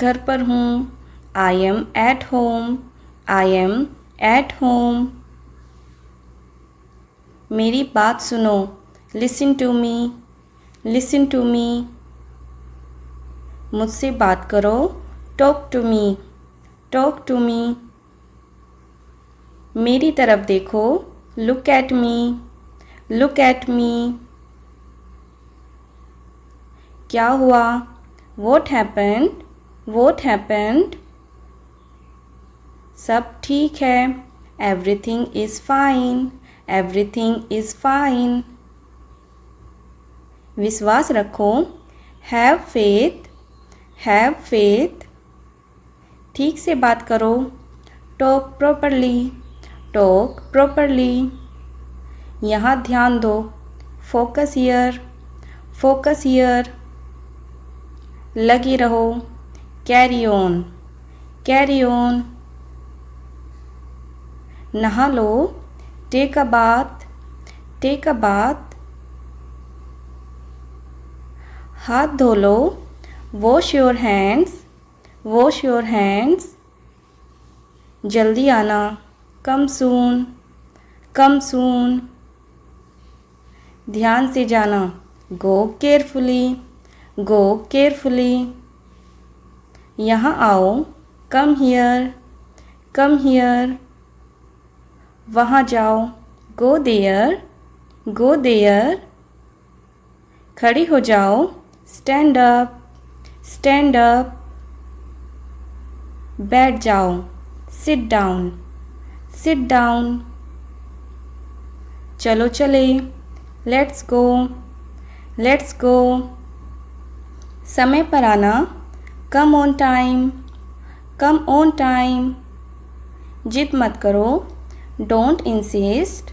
घर पर हूँ। I am at home. I am at home. मेरी बात सुनो। Listen to me. Listen to me. मुझसे बात करो। Talk to me. Talk to me. मेरी तरफ देखो। Look at me. Look at me. क्या हुआ? What happened? What happened? सब ठीक है। Everything is fine. Everything is fine. विश्वास रखो। Have faith. Have faith. ठीक से बात करो। Talk properly. Talk properly. यहाँ ध्यान दो। Focus here. Focus here. लगी रहो। Carry on. Carry on. नहा लो। Take a bath. Take a bath. हाथ धो लो। Wash your hands. Wash your hands. जल्दी आना। Come soon. Come soon. ध्यान से जाना। Go carefully. Go carefully. यहाँ आओ। Come here. Come here. वहाँ जाओ। Go there. Go there. खड़ी हो जाओ। Stand up. Stand up. बैठ जाओ। Sit down. Sit down. चलो चले। Let's go. Let's go. समय पर आना। Come on time. Come on time. जिद मत करो। Don't insist.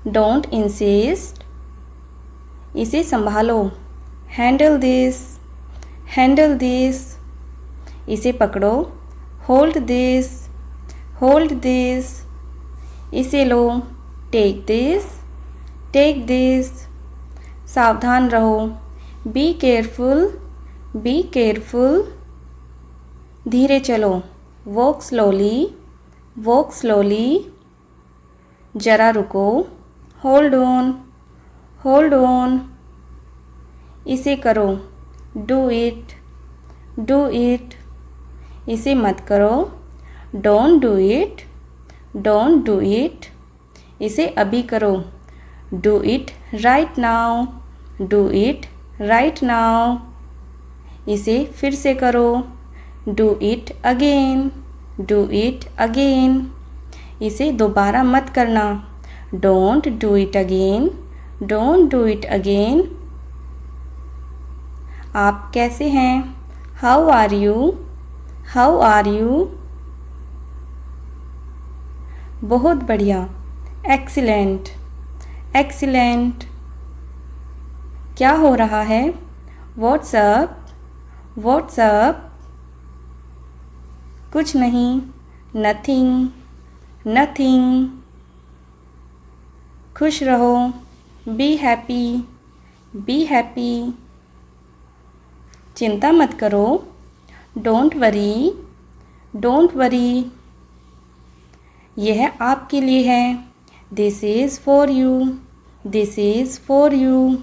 Don't insist. इसे संभालो। Handle this. Handle this. इसे पकड़ो। Hold this. Hold this. इसे लो। Take this. Take this. सावधान रहो। Be careful. Be careful. धीरे चलो। Walk slowly. Walk slowly. जरा रुको। Hold on. Hold on. इसे करो। Do it. Do it. इसे मत करो। Don't do it. Don't do it. इसे अभी करो। Do it right now. Do it right now. इसे फिर से करो। Do it again. Do it again. इसे दोबारा मत करना। Don't do it again. Don't do it again. आप कैसे हैं? How are you? How are you? बहुत बढ़िया। एक्सीलेंट। एक्सीलेंट। क्या हो रहा है? What's up? What's up? कुछ नहीं। नथिंग। नथिंग। खुश रहो। Be happy. Be happy. चिंता मत करो। Don't worry. Don't worry. यह आपके लिए है। This is for you. This is for you.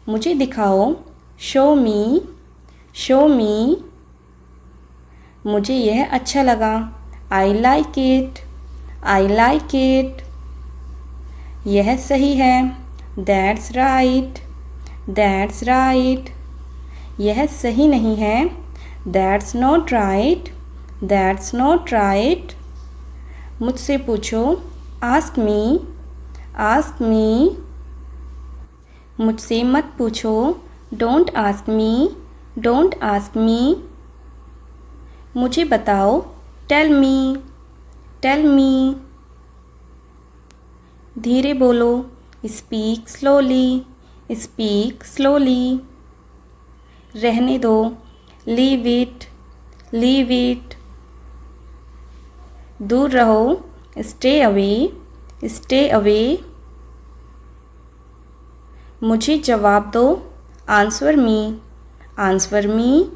मुझे दिखाओ। Show me. Show me. मुझे यह अच्छा लगा। I like it. I like it. यह सही है। That's right. That's right. यह सही नहीं है। That's not right. That's not right. मुझसे पूछो। Ask me. Ask me. मुझसे मत पूछो। Don't ask me. Don't ask me. मुझे बताओ। Tell me. Tell me. धीरे बोलो। Speak slowly. Speak slowly. रहने दो। Leave it. Leave it. दूर रहो। Stay away. Stay away. मुझे जवाब दो। Answer me. Answer me.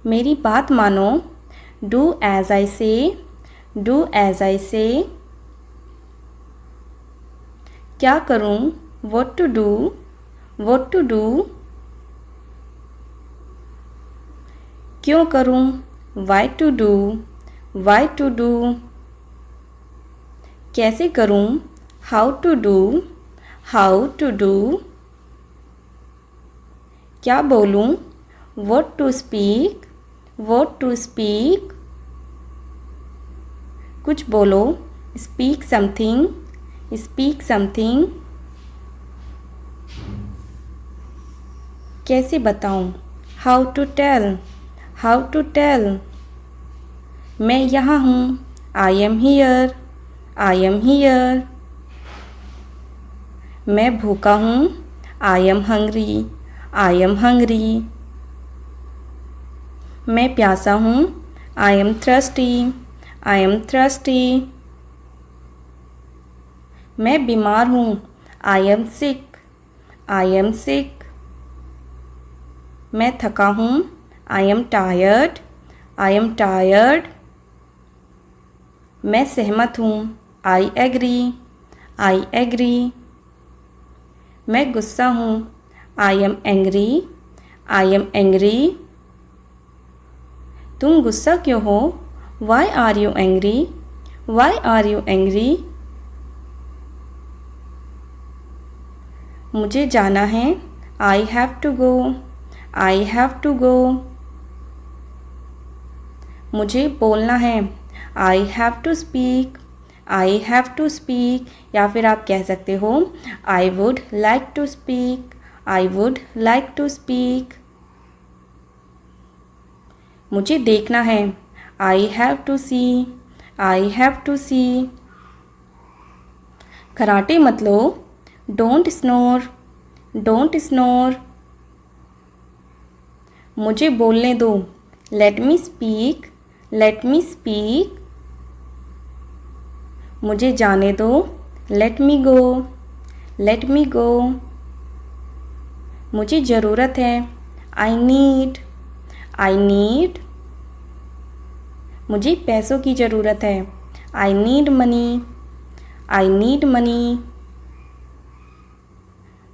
मेरी बात मानो। डू एज आई से, डू एज आई से। क्या करूं? What to do, what to do. क्यों करूं? Why to do, why to do. कैसे करूं? How to do, how to do. क्या बोलूं? What to speak, what to speak. कुछ बोलो। Speak something, speak something. कैसे बताऊं? How to tell, how to tell. मैं यहाँ हूँ। I am here, I am here. मैं भूखा हूँ। I am hungry, I am hungry. मैं प्यासा हूँ। I am thirsty, I am thirsty. मैं बीमार हूँ। I am sick, I am sick. मैं थका हूँ। I am tired, I am tired. मैं सहमत हूँ। I agree, I agree. मैं गुस्सा हूँ। I am angry, I am angry. तुम गुस्सा क्यों हो? Why are you angry, why are you angry. मुझे जाना है। I have to go, I have to go. मुझे बोलना है। I have to speak, I have to speak. या फिर आप कह सकते हो I would like to speak, I would like to speak. मुझे देखना है। I have to see, I have to see. खराटे मत लो। Don't snore, don't snore. मुझे बोलने दो। Let me speak, let me speak. मुझे जाने दो। Let me go, let me go. मुझे ज़रूरत है। I need, I need. मुझे पैसों की ज़रूरत है। I need money, I need money.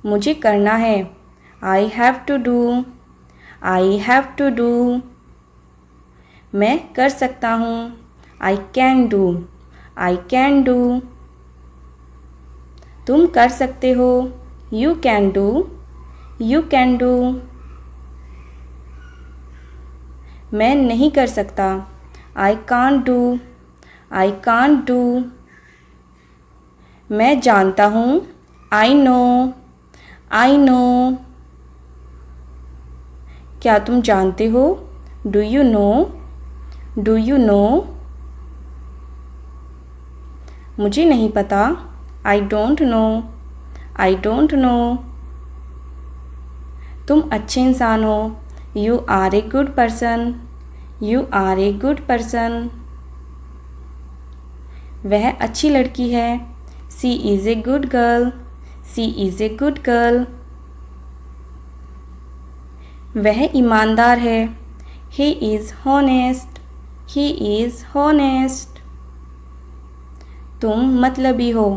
मुझे करना है। I have to do, I have to do. मैं कर सकता हूँ। I can do, I can do. तुम कर सकते हो। You can do, you can do. मैं नहीं कर सकता। I can't do, I can't do. मैं जानता हूँ। I know, I know. क्या तुम जानते हो? Do you know, do you know. मुझे नहीं पता। I don't know, I don't no. तुम अच्छे इंसान हो। You are a good person, you are a good person. वह अच्छी लड़की है। She is a good girl, she is a good girl. वह ईमानदार है। He is honest, he is honest. तुम मतलबी हो।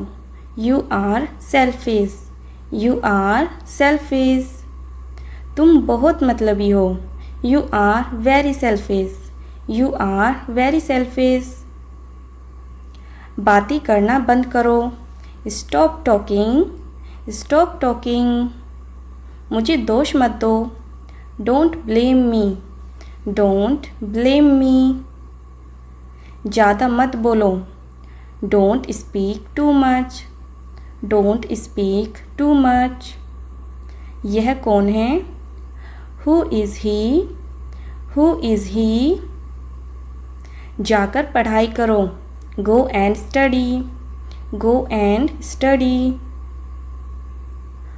You are selfish, you are selfish. तुम बहुत मतलबी हो। You are very selfish, you are very selfish. बातें करना बंद करो। Stop talking, stop talking. मुझे दोष मत दो। Don't blame me, don't blame me. ज़्यादा मत बोलो। Don't speak too much, don't speak too much. यह कौन है? Who is he, who is he. जाकर पढ़ाई करो। Go and study, go and study.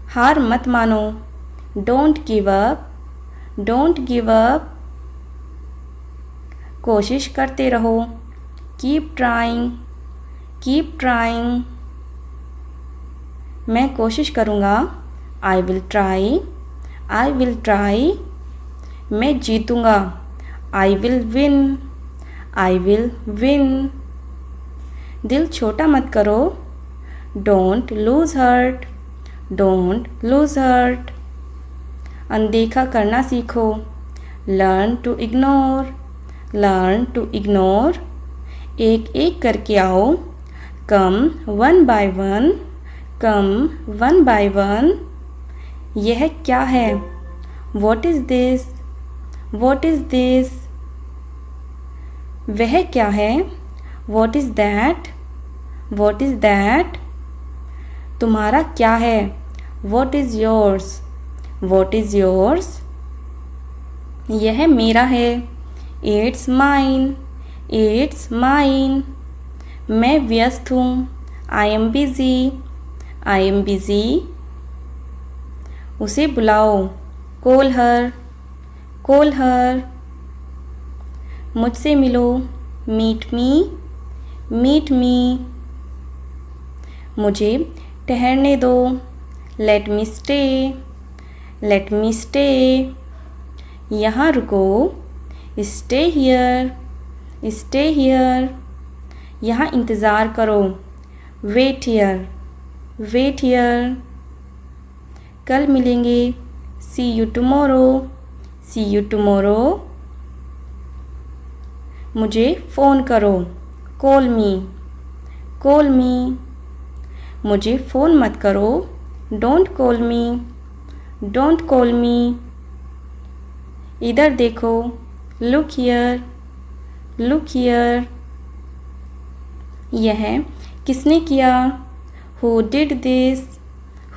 हार मत मानो। Don't give up, don't give up. कोशिश करते रहो। Keep trying, keep trying. मैं कोशिश करूँगा। I will try, I will try. मैं जीतूँगा। I will win, I will win. दिल छोटा मत करो, don't lose heart, don't lose heart. अनदेखा करना सीखो, learn to ignore, learn to ignore. एक एक करके आओ, come one by one, come one by one. यह क्या है? What is this, what is this. वह क्या है? What is that, what is that. तुम्हारा क्या है? What is yours, what is yours. यह मेरा है, इट्स माइन, इट्स माइन। मैं व्यस्त हूँ, I am busy, I am busy. उसे बुलाओ, कॉल हर, कॉल हर। मुझसे मिलो, मीट मी, मीट मी। मुझे ठहरने दो, let me stay, let me stay. यहाँ रुको, स्टे हियर, स्टे हियर। यहाँ इंतज़ार करो, वेट हियर, वेट हियर। कल मिलेंगे, see you tomorrow, see you tomorrow. मुझे फ़ोन करो, कॉल मी, कॉल मी। मुझे फ़ोन मत करो, don't call me, don't call me. इधर देखो, लुक हियर, लुक हियर। यह किसने किया? Who did this,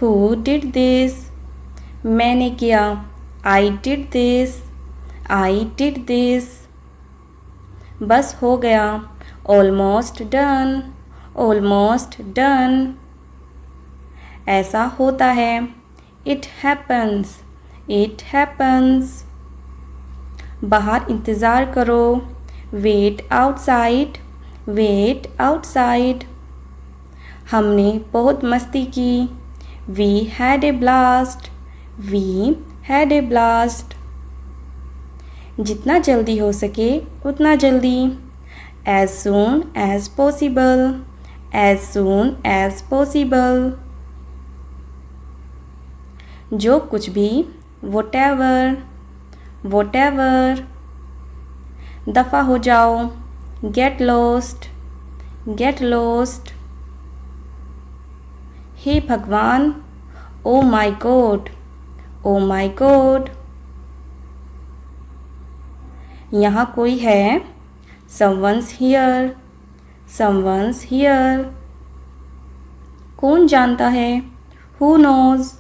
who did this. मैंने किया, I did this, I did this. बस हो गया, ऑलमोस्ट डन, ऑलमोस्ट डन। ऐसा होता है, इट हैपन्स, इट हैपन्स। बाहर इंतज़ार करो, वेट आउटसाइड, वेट आउटसाइड। हमने बहुत मस्ती की, we had a blast, we had a blast. जितना जल्दी हो सके उतना जल्दी, as soon as possible, as soon as possible. जो कुछ भी, वॉटेवर, वॉटेवर। दफ़ा हो जाओ, गेट लॉस्ट, गेट लॉस्ट। हे भगवान, oh my god, oh my god. यहाँ कोई है, समवन्स हियर, समवन्स हियर। कौन जानता है? Who nose,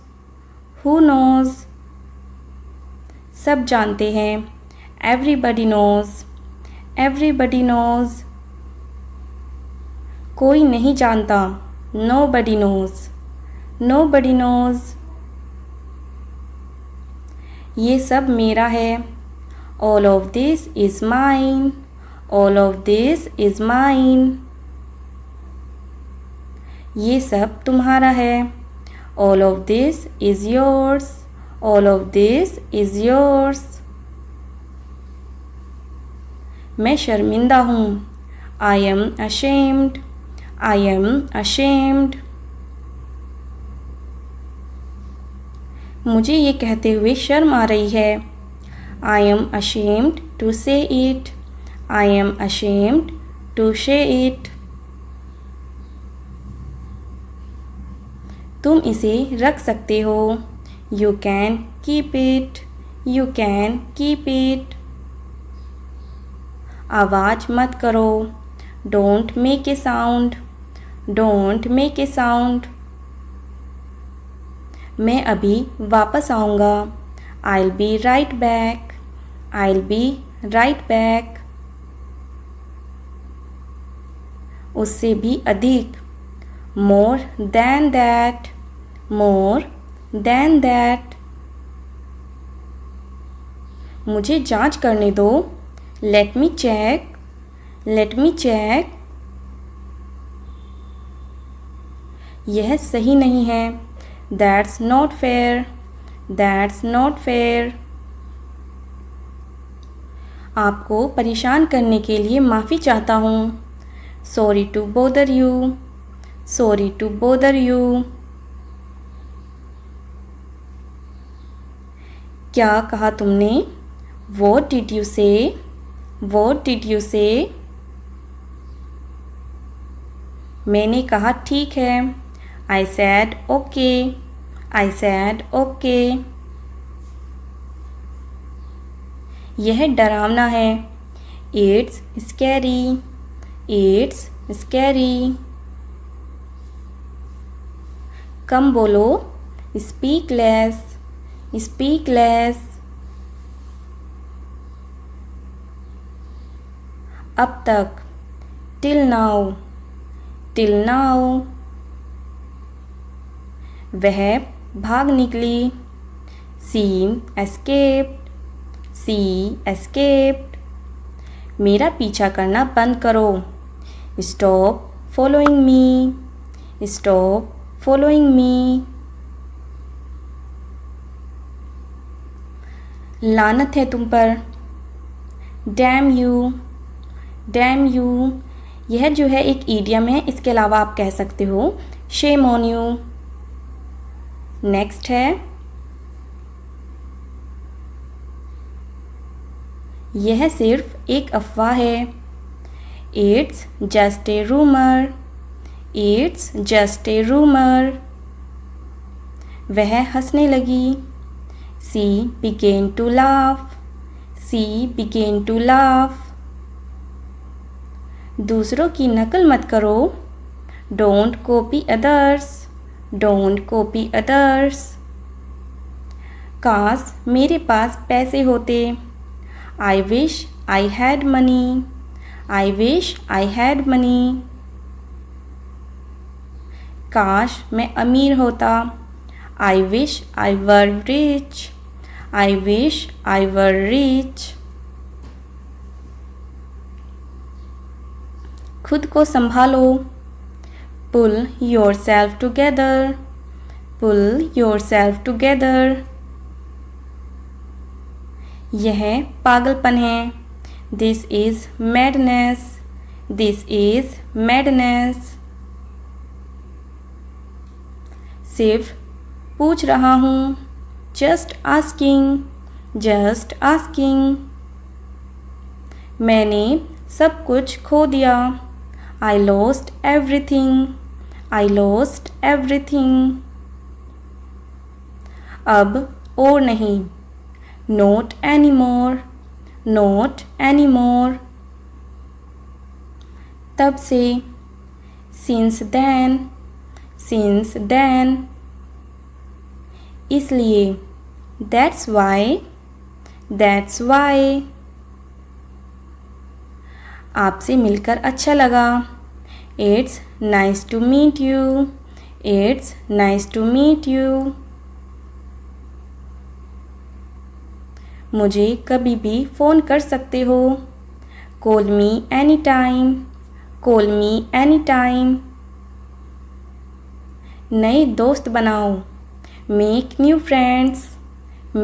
who nose. सब जानते हैं, एवरीबडी नोज़, एवरीबडी नोज़। कोई नहीं जानता, नोबडी नोज़, नोबडी नोज़। ये सब मेरा है, all of this is mine, all of this is mine. ये सब तुम्हारा है, all of this is yours, all of this is yours. मैं शर्मिंदा हूँ, I am ashamed, I am ashamed. मुझे ये कहते हुए शर्म आ रही है, I am ashamed to say it, I am ashamed to say it. तुम इसे रख सकते हो, you can keep it, you can keep it. आवाज़ मत करो, don't make a sound, don't make a sound. मैं अभी वापस आऊँगा, I'll be right back, I'll be right back। उससे भी अधिक, more than that, more than that। मुझे जांच करने दो, let me check, let me check। यह सही नहीं है, that's not fair, that's not fair। आपको परेशान करने के लिए माफ़ी चाहता हूँ। Sorry to bother you. Sorry to bother you. क्या कहा तुमने? What did you say? What did you say? मैंने कहा ठीक है। I said okay. I said okay. यह डरावना है। It's scary. It's scary. कम बोलो। Speak less. Speak less. अब तक। Till now. Till now. वह भाग निकली। She escaped. She escaped. मेरा पीछा करना बंद करो। Stop following me. Stop following me. लानत है तुम पर। Damn you. Damn you. यह जो है एक इडियम है, इसके अलावा आप कह सकते हो shame on you. नेक्स्ट है, यह सिर्फ एक अफवाह है। It's just a rumor. It's just a rumor. वह हंसने लगी। She began to laugh. She began to laugh. दूसरों की नकल मत करो। Don't copy others. Don't copy others. काश मेरे पास पैसे होते। I wish I had money. I wish I had money. काश मैं अमीर होता। I wish I were rich. I wish I were rich. खुद को संभालो। Pull yourself together. Pull yourself together. यह पागलपन है। This is madness. This is madness. सिर्फ पूछ रहा हूँ। Just asking. Just asking. मैंने सब कुछ खो दिया। I lost everything. I lost everything. अब और नहीं। Not anymore. Not anymore. तब से। Since then. Since then. इसलिए। That's why. That's why. आपसे मिलकर अच्छा लगा। It's nice to meet you. It's nice to meet you. मुझे कभी भी फ़ोन कर सकते हो। Call me anytime. Call me anytime. नए दोस्त बनाओ। Make new friends.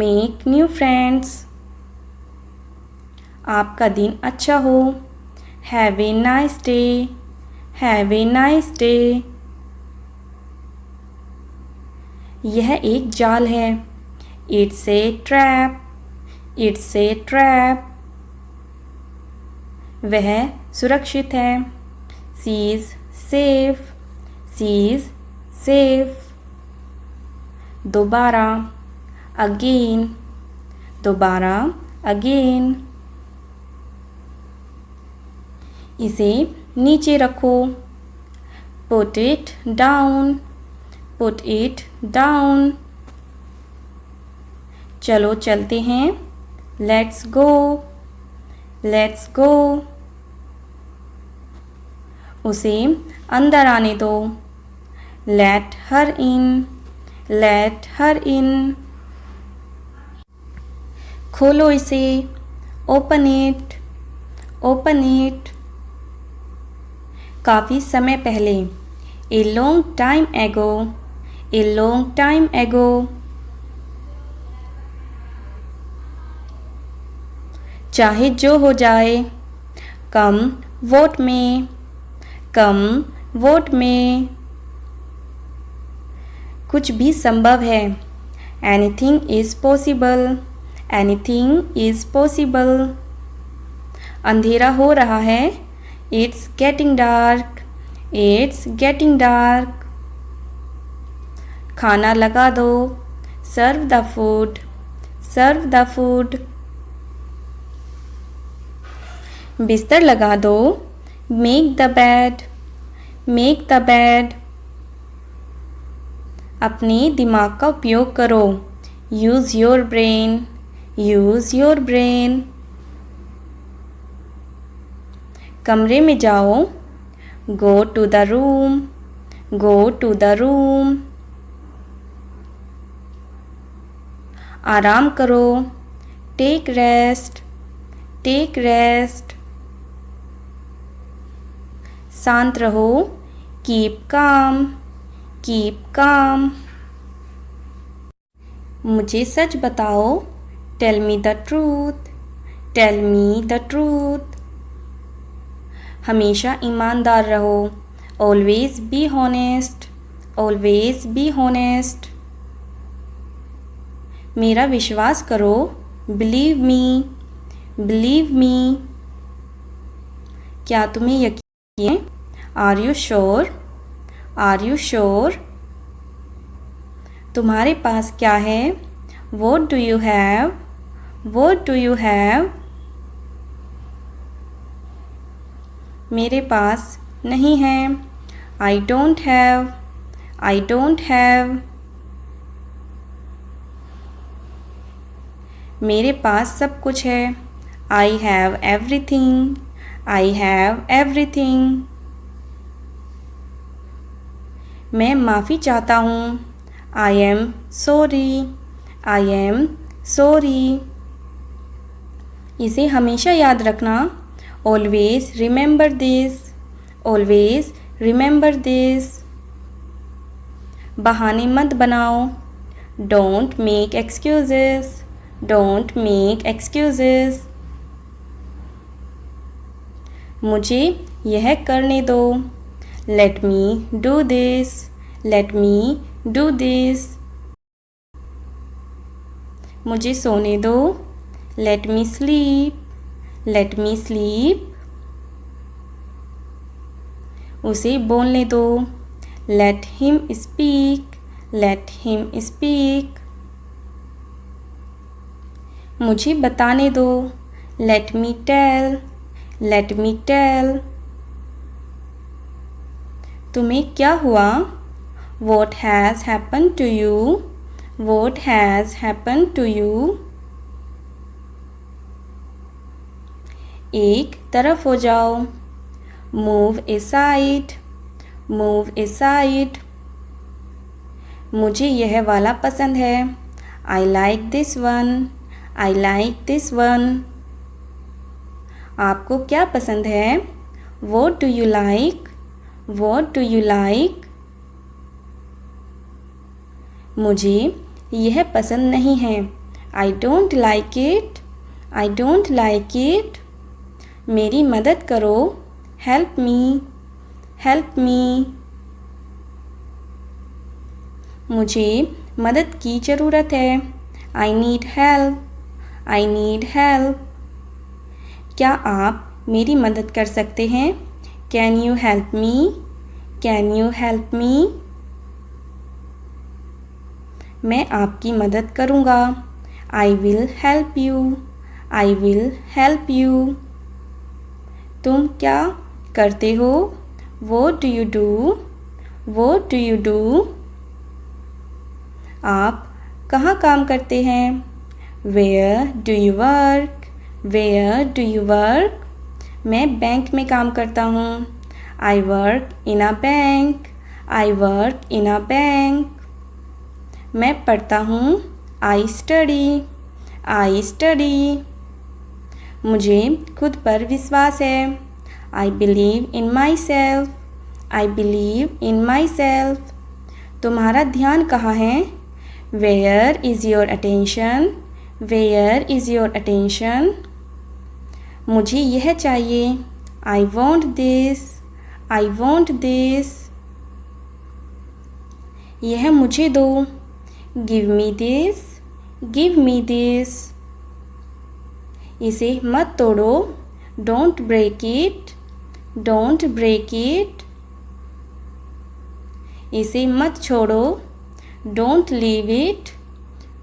Make new friends. आपका दिन अच्छा हो। Have a nice day. Have a nice day. यह एक जाल है। It's a trap. It's a trap. वह सुरक्षित है। She is safe. She is safe. दोबारा। Again. दोबारा। Again. इसे नीचे रखो। Put it down. Put it down. चलो चलते हैं। Let's go. Let's go. उसे अंदर आने दो। Let her in. Let her in. खोलो इसे। Open it. Open it. काफ़ी समय पहले। A long time ago. A long time ago. चाहे जो हो जाए, कम वोट में, कम वोट में। कुछ भी संभव है, anything is possible, anything is possible. अंधेरा हो रहा है, it's getting dark, it's getting dark. खाना लगा दो, serve the food, serve the food. बिस्तर लगा दो, make the bed, make the bed. अपने दिमाग का उपयोग करो, use your brain, use your brain. कमरे में जाओ, go to the room, go to the room. आराम करो, टेक रेस्ट, टेक रेस्ट। शांत रहो, कीप काम, कीप काम। मुझे सच बताओ, tell me the truth, tell me the truth. हमेशा ईमानदार रहो, always be honest, always be honest. मेरा विश्वास करो, बिलीव मी, बिलीव मी। क्या तुम्हें यकीन है? Are you sure, are you sure? तुम्हारे पास क्या है? What do you have, what do you have? मेरे पास नहीं है, I don't have, I don't have. मेरे पास सब कुछ है, I have everything, I have everything. मैं माफ़ी चाहता हूँ, I am sorry, I am sorry. इसे हमेशा याद रखना, always remember this, always remember this. बहाने मत बनाओ, don't make excuses, don't make excuses. मुझे यह करने दो, let me do this, let me do this. मुझे सोने दो, let me sleep, let me sleep. उसे बोलने दो, let him speak, let him speak. मुझे बताने दो, let me tell, let me tell. तुम्हें क्या हुआ? What has happen to you, what has happen to you? एक तरफ हो जाओ, मूव असाइड, मूव असाइड। मुझे यह वाला पसंद है, I like this one, I like this one. आपको क्या पसंद है? What do you like, what do you like? मुझे यह पसंद नहीं है, I don't like it, I don't like it. मेरी मदद करो, हेल्प मी, हेल्प मी। मुझे मदद की ज़रूरत है, I need help, I need help. क्या आप मेरी मदद कर सकते हैं? Can you help me, can you help me? मैं आपकी मदद करूँगा, I will help you, I will help you. तुम क्या करते हो? What do you do, what do you do? आप कहाँ काम करते हैं? Where do you work, where do you work? मैं बैंक में काम करता हूँ, I work in a bank, I work in a bank. मैं पढ़ता हूँ, आई स्टडी, आई स्टडी। मुझे खुद पर विश्वास है, I believe in myself, I believe in myself. तुम्हारा ध्यान कहाँ है? Where is your attention, where is your attention? मुझे यह चाहिए। I want this, I want this. यह मुझे दो। Give me this, give me this. इसे मत तोड़ो। Don't break it, don't break it. इसे मत छोड़ो। Don't leave it,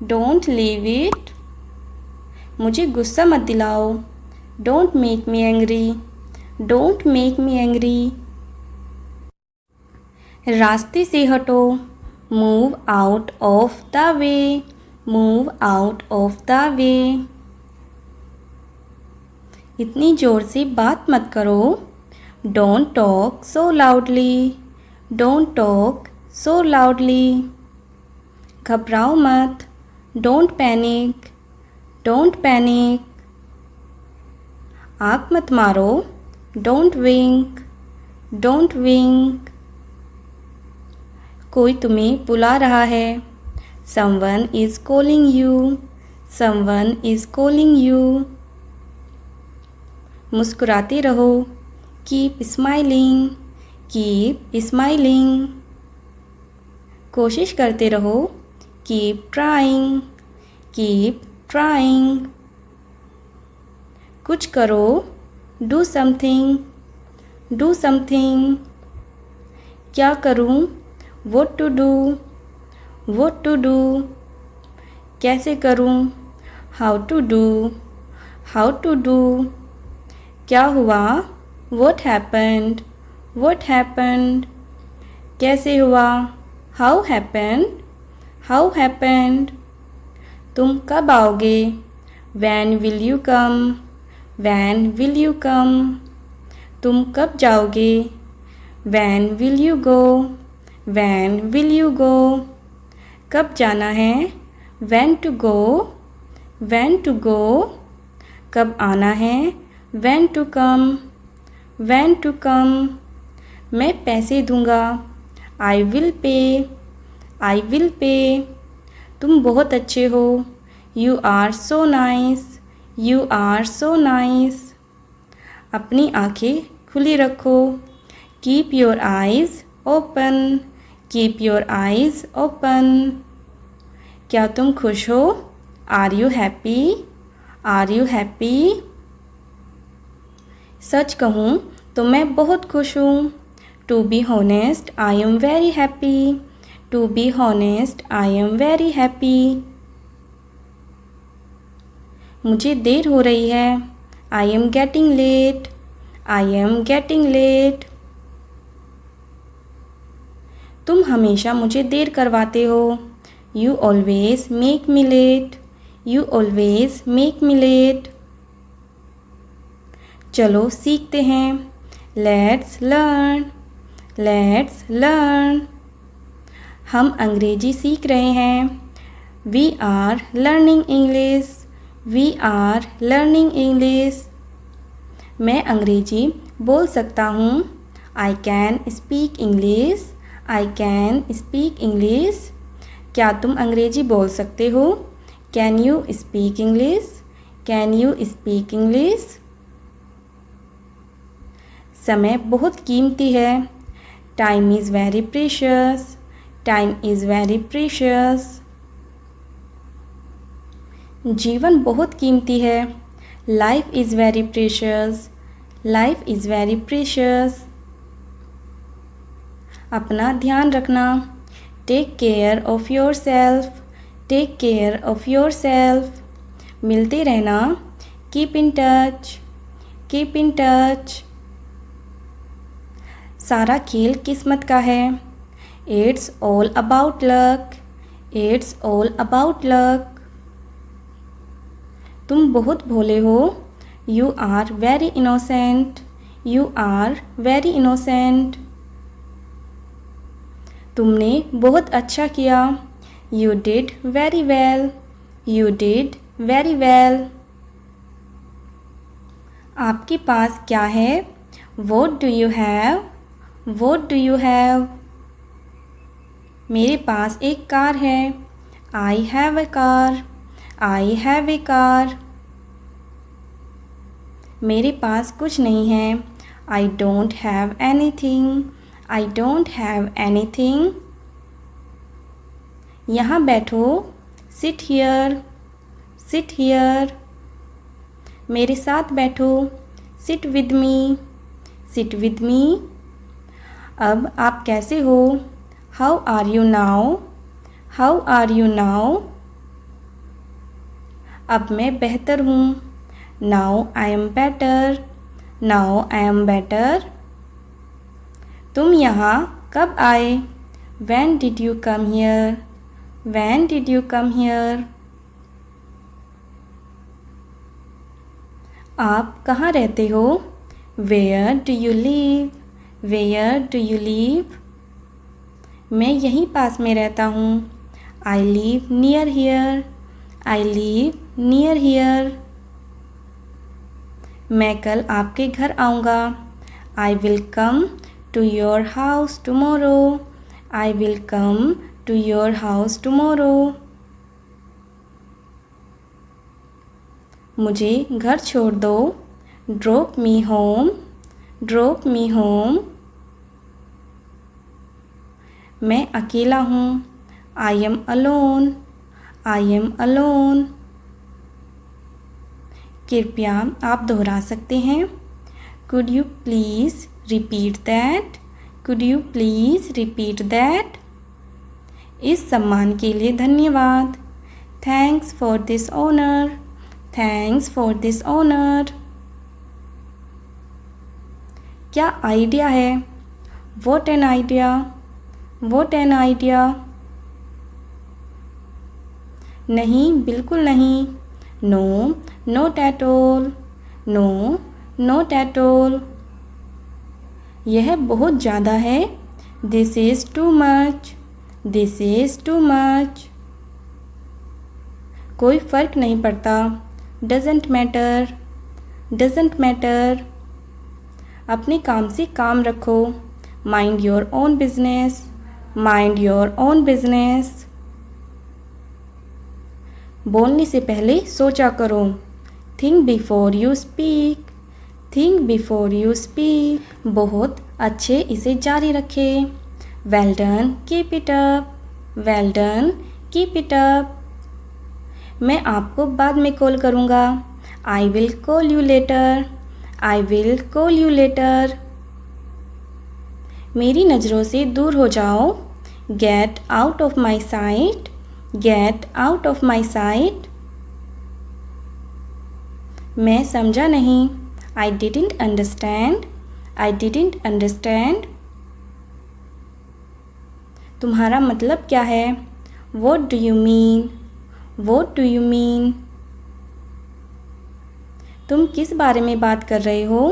don't leave it. मुझे गुस्सा मत दिलाओ। Don't make me angry, don't make me angry. रास्ते से हटो। Move out of the way, move out of the way. इतनी ज़ोर से बात मत करो। Don't talk so loudly, don't talk so loudly. घबराओ मत। Don't panic, don't panic. आँख मत मारो। Don't wink, don't wink. कोई तुम्हें बुला रहा है। Someone is calling you, someone is calling you. मुस्कुराते रहो। Keep smiling, keep smiling. कोशिश करते रहो। Keep trying, keep trying. कुछ करो। Do something, do something. क्या करूं? What to do, what to do. कैसे करूं? How to do, how to do. क्या हुआ? What happened, what happened। कैसे हुआ? How happened, how happened। तुम कब आओगे? When will you come, when will you come। तुम कब जाओगे? When will you go, when will you go। कब जाना है? When to go, when to go। कब आना है? When to come, when to come। मैं पैसे दूंगा। I will pay, I will pay। तुम बहुत अच्छे हो। You are so nice, you are so nice। अपनी आँखें खुली रखो। Keep your eyes open, keep your eyes open। क्या तुम खुश हो? Are you happy, are you happy। सच कहूँ तो मैं बहुत खुश हूँ। To be honest I am very happy, to be honest I am very happy. मुझे देर हो रही है। I am getting late, I am getting late. तुम हमेशा मुझे देर करवाते हो। You always make me late, you always make me late. चलो सीखते हैं। Let's learn, let's learn. हम अंग्रेजी सीख रहे हैं। We are learning English, we are learning English. मैं अंग्रेजी बोल सकता हूँ। I can speak English, I can speak English. क्या तुम अंग्रेजी बोल सकते हो? Can you speak English, can you speak English. समय बहुत कीमती है। Time is very precious, time is very precious. जीवन बहुत कीमती है। Life is very precious, life is very precious. अपना ध्यान रखना। Take care of yourself, take care of yourself. मिलते रहना। Keep in touch, keep in touch. सारा खेल किस्मत का है। It's all about luck, it's all about luck. तुम बहुत भोले हो। You are very innocent, you are very innocent. तुमने बहुत अच्छा किया। You did very well, you did very well. आपके पास क्या है? What do you have, what do you have. मेरे पास एक कार है। I have a car, I have a car. मेरे पास कुछ नहीं है। I don't have anything. I don't have anything. यहाँ बैठो। Sit here. Sit here. मेरे साथ बैठो। Sit with me. Sit with me. अब आप कैसे हो? How are you now? How are you now? अब मैं बेहतर हूँ। Now I am better. Now I am better. तुम यहाँ कब आए? When did you come here? When did you come here? आप कहाँ रहते हो? Where do you live? Where do you live? मैं यहीं पास में रहता हूँ। I live near here. I live near here. मैं कल आपके घर आऊँगा। I will come to your house tomorrow. I will come to your house tomorrow. मुझे घर छोड़ दो। Drop me home. Drop me home. मैं अकेला हूँ। I am alone. I am alone. कृपया आप दोहरा सकते हैं? Could you please repeat that? Could you please repeat that? इस सम्मान के लिए धन्यवाद। Thanks for this honor. Thanks for this honor. क्या आइडिया है? What an idea. What an idea. नहीं, बिल्कुल नहीं। No, not at all. No, not at all. यह बहुत ज़्यादा है। This is too much. This is too much. कोई फ़र्क नहीं पड़ता। Doesn't matter. Doesn't matter. अपने काम से काम रखो। Mind your own business. Mind your own business. बोलने से पहले सोचा करो। Think before you speak. Think before you speak. बहुत अच्छे, इसे जारी रखें। Well done, keep it up. Well done, keep it up. मैं आपको बाद में कॉल करूँगा। I will call you later. I will call you later. मेरी नज़रों से दूर हो जाओ। Get out of my sight. Get out of my sight. मैं समझा नहीं। I didn't understand. I didn't understand. तुम्हारा मतलब क्या है? What do you mean? What do you mean? तुम किस बारे में बात कर रहे हो?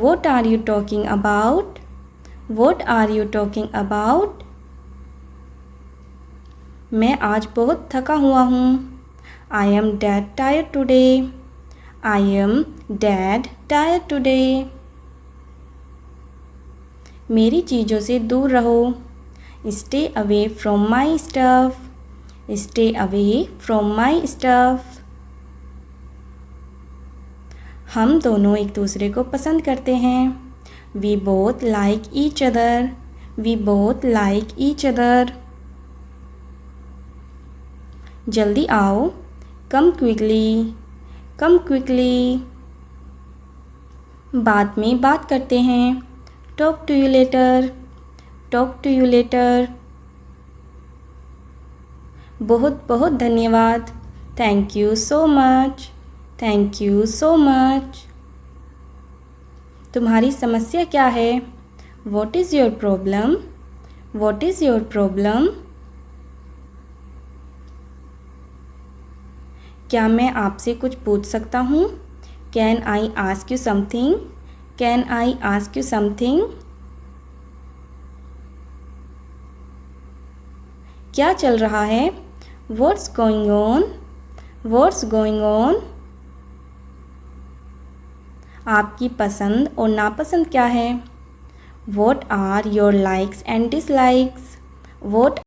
What are you talking about? What are you talking about? मैं आज बहुत थका हुआ हूँ। I am dead tired today. I am dead tired today. मेरी चीज़ों से दूर रहो। Stay away from my stuff. Stay away from my stuff. हम दोनों एक दूसरे को पसंद करते हैं। We both like each other. We both like each other. जल्दी आओ। Come quickly. Come quickly. बाद में बात करते हैं। Talk to you later. Talk to you later. बहुत बहुत धन्यवाद। Thank you so much. Thank you so much. तुम्हारी समस्या क्या है? What is your problem? What is your problem? क्या मैं आपसे कुछ पूछ सकता हूँ? Can I ask you something? Can I ask you something? क्या चल रहा है? What's going on? What's going on? आपकी पसंद और नापसंद क्या है? What are your likes and dislikes? What